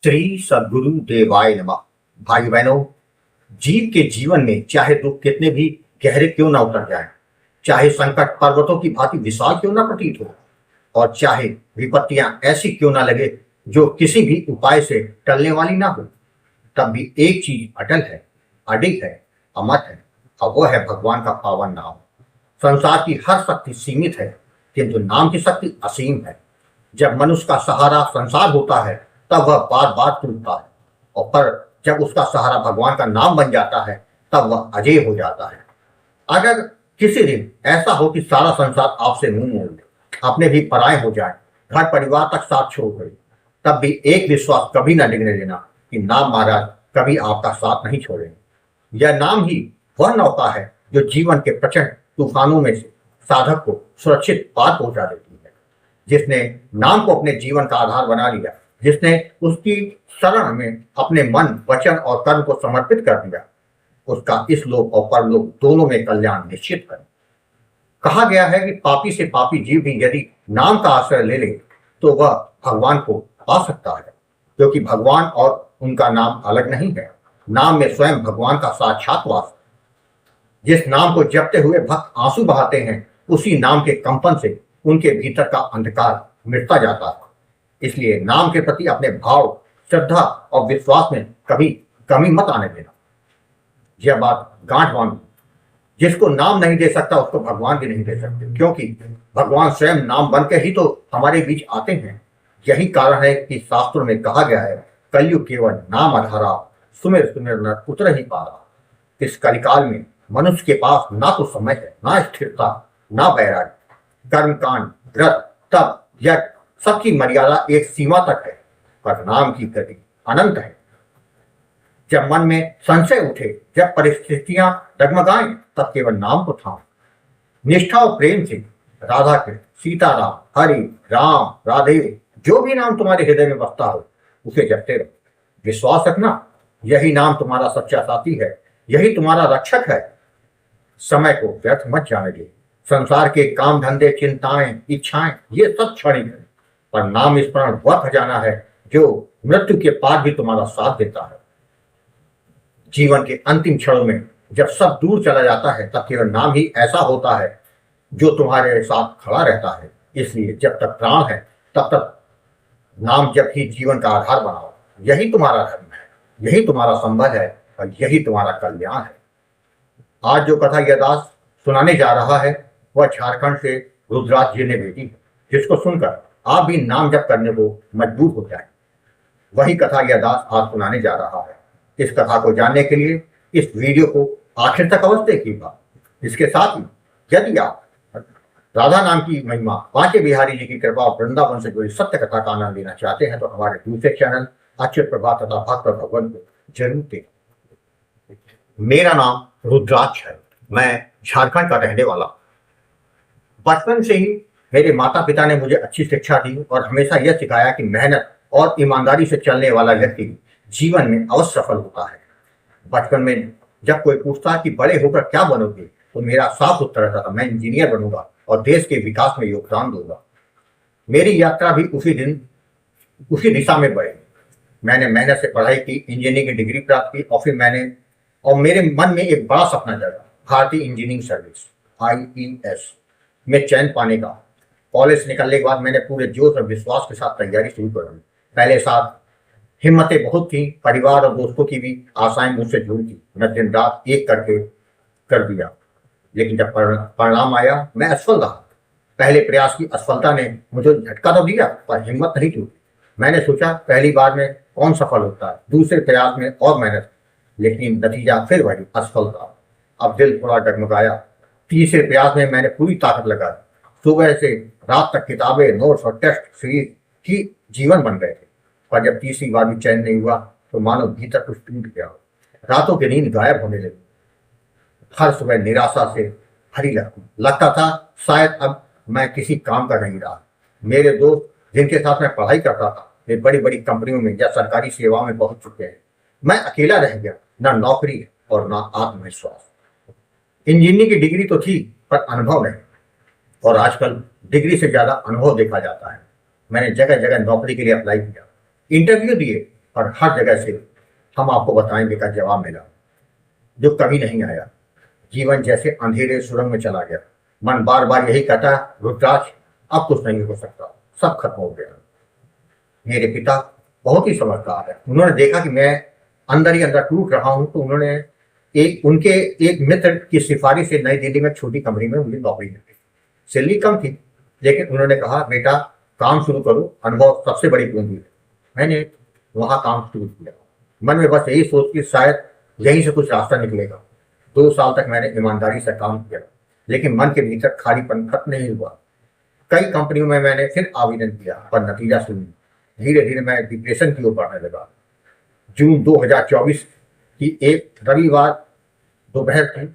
श्री सद्गुरु देवाय नमः। भाई बहनों, जीव के जीवन में चाहे दुख कितने भी गहरे क्यों ना उतर जाए, चाहे संकट पर्वतों की भांति विशाल क्यों ना प्रतीत हो, और चाहे विपत्तियां ऐसी क्यों ना लगे जो किसी भी उपाय से टलने वाली ना हो, तब भी एक चीज अटल है, अडिग है, अमर है, और वह है भगवान का पावन नाम। संसार की हर शक्ति सीमित है, किंतु नाम की शक्ति असीम है। जब मनुष्य का सहारा संसार होता है तब वह बार बार टूटता है, और पर जब उसका सहारा भगवान का नाम बन जाता है तब वह अजय हो जाता है। अगर किसी दिन ऐसा हो कि सारा संसार आपसे मुंह मोड़ ले, अपने भी पराये हो जाए, घर परिवार तक साथ छोड़ गए, तब भी एक विश्वास कभी न डिगने देना कि नाम महाराज कभी आपका साथ नहीं छोड़ेंगे। यह नाम ही वह नौका है जो जीवन के प्रचंड तूफानों में से साधक को सुरक्षित पार पहुंचा देती है। जिसने नाम को अपने जीवन का आधार बना लिया, जिसने उसकी शरण में अपने मन, वचन और कर्म को समर्पित कर दिया, उसका इस लोक और परलोक दोनों में कल्याण निश्चित है। कहा गया है कि पापी से पापी जीव भी यदि नाम का आश्रय ले ले तो वह भगवान को पा सकता है, क्योंकि भगवान और उनका नाम अलग नहीं है। नाम में स्वयं भगवान का साक्षात वास है। जिस नाम को जपते हुए भक्त आंसू बहाते हैं, उसी नाम के कंपन से उनके भीतर का अंधकार मिटता जाता है। इसलिए नाम के प्रति अपने भाव, श्रद्धा और विश्वास में कभी कमी मत आने देना। यह बात गांठ बांधो, जिसको नाम नहीं दे सकता उसको भगवान भी नहीं दे सकते, क्योंकि भगवान स्वयं नाम बनकर ही तो हमारे बीच आते हैं। यही कारण है कि शास्त्रों में कहा गया है, कलयुग केवल नाम आधारा, सुमिर सुमिर नर उतर ही पारा। इस कलिकाल में मनुष्य के पास ना तो समय है, ना स्थिरता, ना वैराग्य। कर्म कांड, व्रत, तप, यज्ञ सबकी मर्यादा एक सीमा तक है, पर नाम की गति अनंत है। जब मन में संशय उठे, जब परिस्थितियां डगमगाएं, तब केवल नाम को थाम। निष्ठा और प्रेम से राधा कृष्ण, सीताराम, हरि, राम, राधे, जो भी नाम तुम्हारे हृदय में बसता हो उसे जपते रहो। विश्वास रखना, यही नाम तुम्हारा सच्चा साथी है, यही तुम्हारा रक्षक है। समय को व्यर्थ मत जाने दे। संसार के काम धंधे, चिंताएं, इच्छाएं, ये सब क्षणिक है, पर नाम स्मरण वह खजाना है जो मृत्यु के पार भी तुम्हारा साथ देता है। जीवन के अंतिम क्षणों में जब सब दूर चला जाता है, तब केवल नाम ही ऐसा होता है जो तुम्हारे साथ खड़ा रहता है। इसलिए जब तक प्राण है तब तक नाम जब ही जीवन का आधार बनाओ। यही तुम्हारा धर्म है, यही तुम्हारा संबल है, और यही तुम्हारा कल्याण है। आज जो कथा यह दास सुनाने जा रहा है वह झारखंड से रुद्राज जी ने भेजी है, जिसको सुनकर आप भी नाम जप करने को मजबूर हो जाए। वही कथा यह दास आज सुनाने जा रहा है। इस कथा को जानने के लिए इस वीडियो को आखिर तक अवश्य देखिएगा। इसके साथ ही यदि आप राधा नाम की महिमा, बांके बिहारी जी की कृपा और वृंदावन से जुड़ी सत्य कथा का आनंद लेना चाहते हैं तो हमारे दूसरे चैनल अच्युत प्रभा तथा भक्त भगवान को जरूर देखें। मेरा नाम रुद्राक्ष है, मैं झारखंड का रहने वाला। बचपन से ही मेरे माता पिता ने मुझे अच्छी शिक्षा दी और हमेशा यह सिखाया कि मेहनत और ईमानदारी से चलने वाला व्यक्ति जीवन में अवश्य सफल होता है। बचपन में जब कोई पूछता कि बड़े होकर क्या बनोगे, तो मेरा साफ उत्तर रहता था, मैं इंजीनियर बनूंगा और देश के विकास में योगदान दूंगा। मेरी यात्रा भी उसी दिशा में बढ़ी। मैंने मेहनत से पढ़ाई की, इंजीनियरिंग की डिग्री प्राप्त की, और मेरे मन में एक बड़ा सपना जगा, भारतीय इंजीनियरिंग सर्विस IES में चयन पाने का। कॉलेज निकलने के बाद मैंने पूरे जोश और विश्वास के साथ तैयारी शुरू कर दी। पहले साथ हिम्मतें बहुत थी, परिवार और दोस्तों की भी आशाएं मुझसे जुड़ी थी। मैं दिन रात एक करके कर दिया, लेकिन जब परिणाम आया मैं असफल रहा। पहले प्रयास की असफलता ने मुझे झटका तो दिया, पर हिम्मत नहीं टूटी। मैंने सोचा पहली बार में कौन सफल होता है, दूसरे प्रयास में और मेहनत, लेकिन नतीजा फिर वही असफलता। अब दिल थोड़ा डगमगाया। तीसरे प्रयास में मैंने पूरी ताकत लगा दी। सुबह से रात तक किताबें, नोट्स और टेस्ट सीरीज की जीवन बन गए थे, पर जब तीसरी बार भी चयन नहीं हुआ तो मानो भीतर कुछ टूट गया। रातों की नींद गायब होने लगी। हर सुबह निराशा से भरी लगता था शायद अब मैं किसी काम का नहीं रहा। मेरे दोस्त जिनके साथ मैं पढ़ाई करता था वे बड़ी बड़ी कंपनियों में या सरकारी सेवाओं में पहुंच चुके हैं। मैं अकेला रह गया, ना नौकरी और ना आत्मविश्वास। इंजीनियरिंग की डिग्री तो थी पर अनुभव नहीं, और आजकल डिग्री से ज्यादा अनुभव देखा जाता है। मैंने जगह जगह नौकरी के लिए अप्लाई किया, इंटरव्यू दिए, और हर जगह से हम आपको बताएंगे का जवाब मिला, जो कभी नहीं आया। जीवन जैसे अंधेरे सुरंग में चला गया। मन बार बार यही कहता, रुद्राक्ष अब कुछ नहीं हो सकता, सब खत्म हो गया। मेरे पिता बहुत ही समझदार है। उन्होंने देखा कि मैं अंदर ही अंदर टूट रहा हूं, तो उन्होंने उनके एक मित्र की सिफारिश से नई दिल्ली में छोटी कंपनी में मुझे नौकरी मिल गई। सैलरी कम थी, लेकिन उन्होंने कहा, बेटा काम शुरू करो, अनुभव सबसे बड़ी पूंजी है। मैंने वहां काम शुरू किया, मन में बस यही सोच कि शायद यहीं से कुछ रास्ता निकलेगा। 2 साल तक मैंने ईमानदारी से काम किया, लेकिन मन के भीतर खालीपन खत्म नहीं हुआ। कई कंपनियों में मैंने फिर आवेदन किया, पर नतीजा शून्य। धीरे धीरे मैं डिप्रेशन की ओर बढ़ने लगा। जून 2024 की एक रविवार दोपहर थी।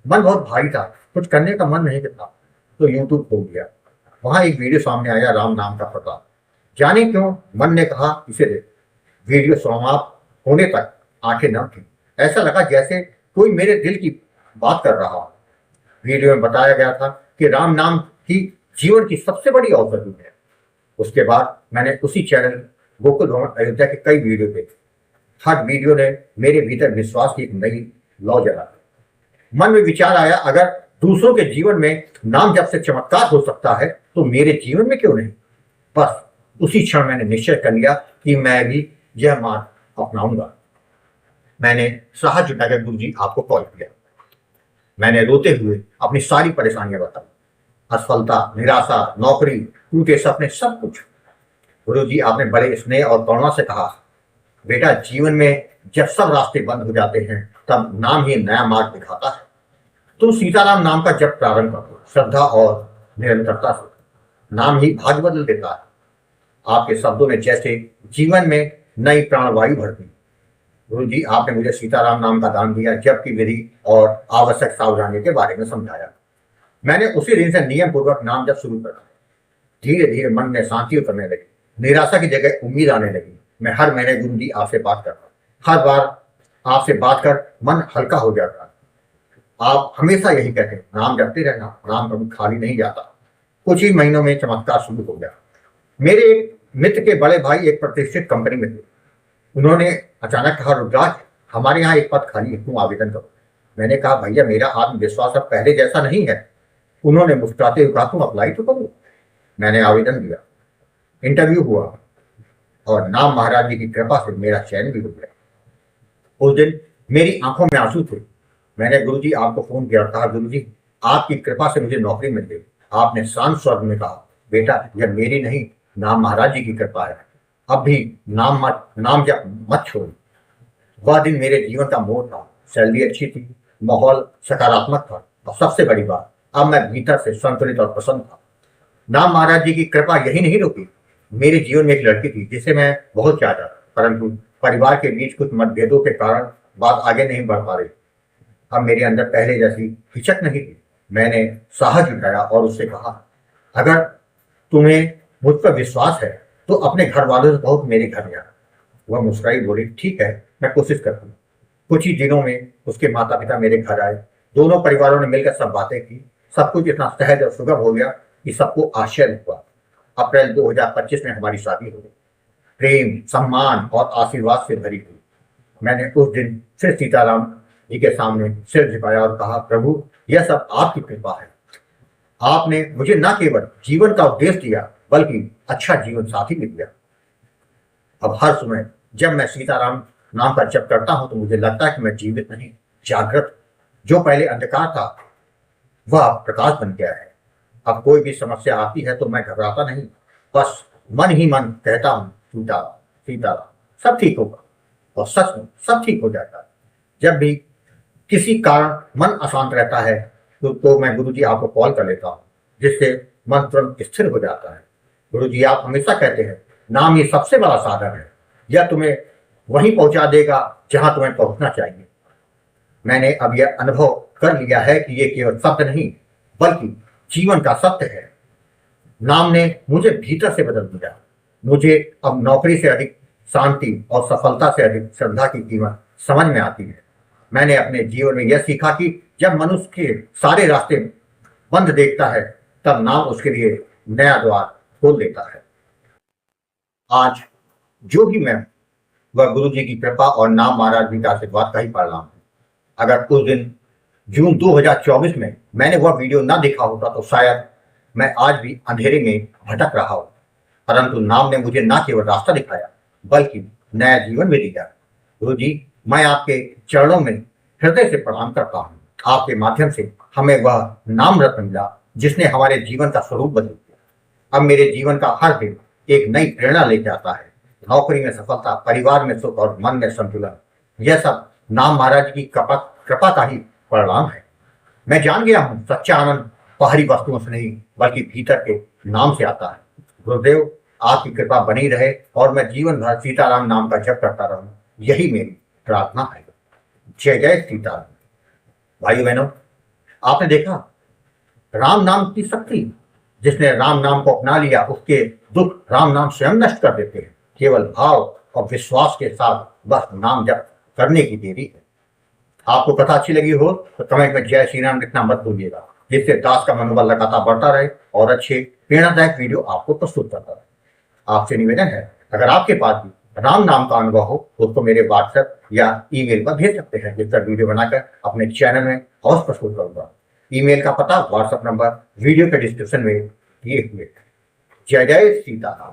मन बहुत भारी था, कुछ करने का मन नहीं करता, तो यूट्यूब खोल दिया। वहां एक वीडियो सामने आया, राम नाम का प्रताप। जाने क्यों मन ने कहा इसे देख। वीडियो समाप्त होने तक आंखें न थी। ऐसा लगा जैसे कोई मेरे दिल की बात कर रहा हो। वीडियो में बताया गया था कि राम नाम ही जीवन की सबसे बड़ी औषधि है। उसके बाद मैंने उसी चैनल गोकुल भवन अयोध्या के कई वीडियो देखे। हर वीडियो ने मेरे भीतर विश्वास की एक नई लौ जला दी। मन में विचार आया, अगर दूसरों के जीवन में नाम जप से चमत्कार हो सकता है, तो मेरे जीवन में क्यों नहीं। बस उसी क्षण मैंने निश्चय कर लिया कि मैं भी यह मार्ग अपनाऊंगा। मैंने साहस जुटाकर गुरु जी आपको कॉल किया। मैंने रोते हुए अपनी सारी परेशानियां बताई, असफलता, निराशा, नौकरी, टूटे सपने, सब कुछ। गुरु जी आपने बड़े स्नेह और करुणा से कहा, बेटा जीवन में जब सब रास्ते बंद हो जाते हैं, तब नाम ही नया मार्ग दिखाता है। तुम सीताराम नाम का जब प्रारंभ करो, श्रद्धा और निरंतरता से, नाम ही भाग्य बदल देता है। आपके शब्दों ने जैसे जीवन में नई प्राणवायु भर दी। गुरु जी आपने मुझे सीताराम नाम का दान दिया, जबकि विधि और आवश्यक सावधानी के बारे में समझाया। मैंने उसी दिन से नियम पूर्वक नाम जप शुरू कर। धीरे धीरे मन में शांति उतरने लगी, निराशा की जगह उम्मीद आने लगी। मैं हर महीने गुरु जी आपसे बात करता। हर बार आपसे बात कर मन हल्का हो जाता। आप हमेशा यही कहते, नाम जपते रहना, नाम कभी खाली नहीं जाता। कुछ ही महीनों में चमत्कार शुरू हो गया। मेरे एक मित्र के बड़े भाई एक प्रतिष्ठित कंपनी में थे। उन्होंने अचानक कहा, रुद्राक्ष हमारे यहाँ एक पद खाली है, तुम आवेदन करो। मैंने कहा, भैया मेरा आत्मविश्वास अब पहले जैसा नहीं है। उन्होंने मुस्कुराते हुए कहा, तुम अप्लाई तो करो। मैंने आवेदन दिया, इंटरव्यू हुआ और नाम महाराज जी की कृपा से मेरा चयन भी हो गया। उस दिन मेरी आंखों में आंसू थे। मैंने गुरु जी आपको फोन किया और कहा, गुरु जी आपकी कृपा से मुझे नौकरी मिल गई। आपने शांत स्वर में कहा, बेटा यह मेरी नहीं, नाम महाराज जी की कृपा है। अब भी नाम जप मत छोड़ो। वह दिन मेरे जीवन का मोड़ था। सैलरी अच्छी थी, माहौल सकारात्मक था, और सबसे बड़ी बात, अब मैं भीतर से संतुलित और प्रसन्न था। नाम महाराज जी की कृपा यही नहीं रुकी। मेरे जीवन में एक लड़की थी जिसे मैं बहुत चाहता, परंतु परिवार के बीच कुछ मतभेदों के कारण बात आगे नहीं बढ़ पा रही। अब मेरे अंदर पहले जैसी हिचक नहीं थी। मैंने साहस जुटाया और उससे कहा, अगर तुम्हें मुझ पर विश्वास है तो अपने घर वालों से कहो मेरे घर आना। वह मुस्कुराई, बोली, ठीक है मैं कोशिश करती हूँ। कुछ ही दिनों में उसके माता पिता मेरे घर आए। दोनों परिवारों ने मिलकर सब बातें की। सब कुछ इतना सहज और सुगम हो गया कि सबको आश्चर्य हुआ। अप्रैल 2025 में हमारी शादी हो गई, प्रेम, सम्मान और आशीर्वाद से भरी हुई। मैंने उस दिन फिर सीताराम जी के सामने सिर झुकाया और कहा, प्रभु यह सब आपकी कृपा है। आपने मुझे न केवल जीवन का उपदेश दिया, बल्कि अच्छा जीवन साथी भी दिया। अब हर समय जब मैं सीताराम नाम का जप करता हूं, तो मुझे लगता है कि मैं जीवित नहीं, जागृत। जो पहले अंधकार था वह अब प्रकाश बन गया है। अब कोई भी समस्या आती है तो मैं घबराता नहीं, बस मन ही मन कहता हूं, सीताराम सीताराम, सब ठीक होगा। और सच में सब ठीक हो जाता है। जब भी किसी कारण मन अशांत रहता है तो मैं गुरु जी आपको कॉल कर लेता हूँ, जिससे मन तुरंत स्थिर हो जाता है। गुरु जी आप हमेशा कहते हैं, नाम ही सबसे बड़ा साधन है, यह तुम्हें वहीं पहुंचा देगा जहां तुम्हें पहुंचना चाहिए। मैंने अब यह अनुभव कर लिया है कि यह केवल शब्द नहीं, बल्कि जीवन का सत्य है। नाम ने मुझे भीतर से बदल दिया। मुझे अब नौकरी से अधिक शांति और सफलता से अधिक श्रद्धा की कीमत समझ में आती है। मैंने अपने जीवन में यह सीखा कि जब मनुष्य के सारे रास्ते बंद देखता है, तब नाम उसके लिए नया द्वार खोल देता है। आज जो भी मैं वह गुरु जी की कृपा और नाम महाराज जी का आशीर्वाद का ही परिणाम है। अगर उस दिन जून 2024 में मैंने वह वीडियो ना देखा होता तो शायद मैं आज भी अंधेरे में भटक रहा हूं, परंतु नाम ने मुझे ना केवल रास्ता दिखाया बल्कि नया जीवन भी दिया। गुरु जी, मैं आपके चरणों में हृदय से प्रणाम करता हूँ। आपके माध्यम से हमें वह नाम रत्न मिला जिसने हमारे जीवन का स्वरूप बदल दिया। अब मेरे जीवन का हर दिन एक नई प्रेरणा लेके आता है। नौकरी में सफलता, परिवार में सुख और मन में संतुलन, यह सब नाम महाराज की कृपा का ही परिणाम है। मैं जान गया हूँ सच्चा आनंद बाहरी वस्तुओं से नहीं बल्कि भीतर के नाम से आता है। गुरुदेव, आपकी कृपा बनी रहे और मैं जीवन भर सीताराम नाम का जप करता रहूं, यही मेरी प्रार्थना है। जय जय सीताराम। भाइयों बहनों, आपने देखा राम नाम की शक्ति। जिसने राम नाम को अपना लिया उसके दुख राम नाम स्वयं नष्ट कर देते हैं। केवल भाव और विश्वास के साथ बस नाम जप करने की देरी है। आपको कथा अच्छी लगी हो तो कमेंट में जय श्री राम लिखना मत भूलिएगा, जिससे दास का मनोबल लगातार बढ़ता रहे और अच्छे प्रेरणादायक वीडियो आपको प्रस्तुत करता रहे। आपसे निवेदन है, अगर आपके पास भी राम नाम का अनुभव हो तो उसको मेरे व्हाट्सएप या ईमेल पर भेज सकते हैं, जिस पर वीडियो बनाकर अपने चैनल में अवश्य प्रस्तुत करूंगा। ईमेल का पता, व्हाट्सएप नंबर वीडियो के डिस्क्रिप्शन में दिए हुए। जय जय सीताराम।